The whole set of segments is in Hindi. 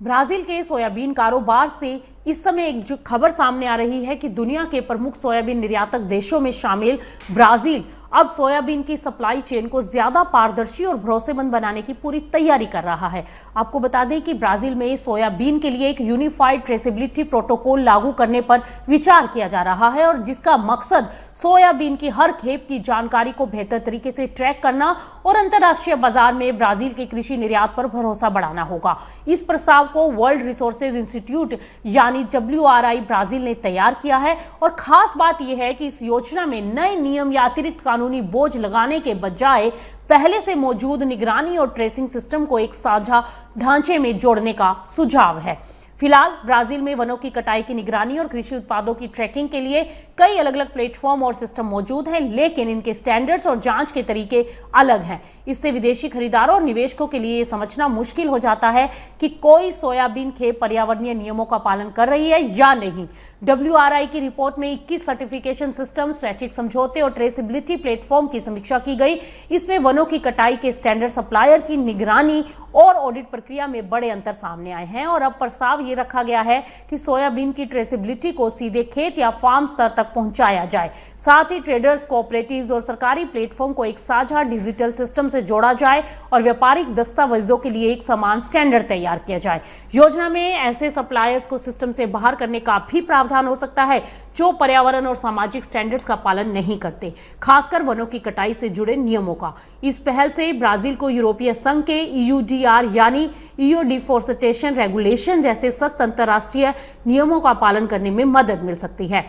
ब्राजील के सोयाबीन कारोबार से इस समय एक जो खबर सामने आ रही है कि दुनिया के प्रमुख सोयाबीन निर्यातक देशों में शामिल ब्राजील अब सोयाबीन की सप्लाई चेन को ज्यादा पारदर्शी और भरोसेमंद बनाने की पूरी तैयारी कर रहा है। आपको बता दें कि ब्राजील में सोयाबीन के लिए एक यूनिफाइड ट्रेसेबिलिटी प्रोटोकॉल लागू करने पर विचार किया जा रहा है और जिसका मकसद सोयाबीन की हर खेप की जानकारी को बेहतर तरीके से ट्रैक करना और अंतर्राष्ट्रीय बाजार में ब्राजील के कृषि निर्यात पर भरोसा बढ़ाना होगा। इस प्रस्ताव को वर्ल्ड रिसोर्सेज इंस्टीट्यूट यानी WRI ब्राजील ने तैयार किया है और खास बात यह है कि इस योजना में नए नियम या अतिरिक्त कानूनी बोझ लगाने के बजाय पहले से मौजूद निगरानी और ट्रेसिंग सिस्टम को एक साझा ढांचे में जोड़ने का सुझाव है। फिलहाल ब्राजील में वनों की कटाई की निगरानी और कृषि उत्पादों की ट्रैकिंग के लिए कई अलग अलग प्लेटफॉर्म और सिस्टम मौजूद हैं, लेकिन इनके स्टैंडर्ड्स और जांच के तरीके अलग हैं। इससे विदेशी खरीदारों और निवेशकों के लिए समझना मुश्किल हो जाता है कि कोई सोयाबीन खेप पर्यावरणीय नियमों का पालन कर रही है या नहीं। WRI की रिपोर्ट में 21 सर्टिफिकेशन सिस्टम, स्वैच्छिक समझौते और ट्रेसेबिलिटी प्लेटफॉर्म की समीक्षा की गई। इसमें वनों की कटाई के स्टैंडर्ड, सप्लायर की निगरानी और ऑडिट प्रक्रिया में बड़े अंतर सामने आए हैं और अब प्रस्ताव ये रखा गया है कि सोयाबीन की ट्रेसेबिलिटी को सीधे खेत या फार्म स्तर तक पहुंचाया जाए। साथ ही ट्रेडर्स, कोऑपरेटिव्स और सरकारी प्लेटफॉर्म को एक साझा डिजिटल सिस्टम से जोड़ा जाए और व्यापारिक दस्तावेजों के लिए एक समान स्टैंडर्ड तैयार किया जाए। योजना में ऐसे सप्लायर्स को सिस्टम से बाहर करने का भी प्रावधान हो सकता है जो पर्यावरण और सामाजिक स्टैंडर्ड्स का पालन नहीं करते, खासकर वनों की कटाई से जुड़े नियमों का। इस पहल से ब्राजील को यूरोपीय संघ के EUDR यानी EU डिफोरेस्टेशन रेगुलेशन जैसे सख्त अंतर्राष्ट्रीय नियमों का पालन करने में मदद मिल सकती है।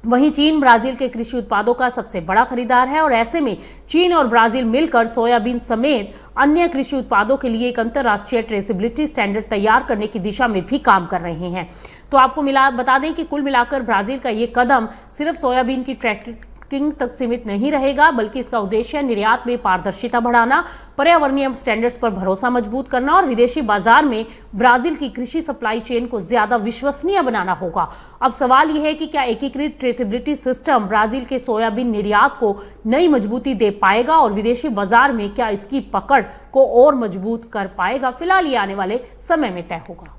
वहीं चीन ब्राजील के कृषि उत्पादों का सबसे बड़ा खरीदार है और ऐसे में चीन और ब्राजील मिलकर सोयाबीन समेत अन्य कृषि उत्पादों के लिए एक अंतर्राष्ट्रीय ट्रेसेबिलिटी स्टैंडर्ड तैयार करने की दिशा में भी काम कर रहे हैं। तो आपको बता दें कि कुल मिलाकर ब्राजील का ये कदम सिर्फ सोयाबीन की ट्रैकिंग तक सीमित नहीं रहेगा, बल्कि इसका उद्देश्य निर्यात में पारदर्शिता बढ़ाना, पर्यावरणीय स्टैंडर्ड्स पर भरोसा मजबूत करना और विदेशी बाजार में ब्राजील की कृषि सप्लाई चेन को ज्यादा विश्वसनीय बनाना होगा। अब सवाल यह है कि क्या एकीकृत ट्रेसेबिलिटी सिस्टम ब्राजील के सोयाबीन निर्यात को नई मजबूती दे पाएगा और विदेशी बाजार में क्या इसकी पकड़ को और मजबूत कर पाएगा। फिलहाल ये आने वाले समय में तय होगा।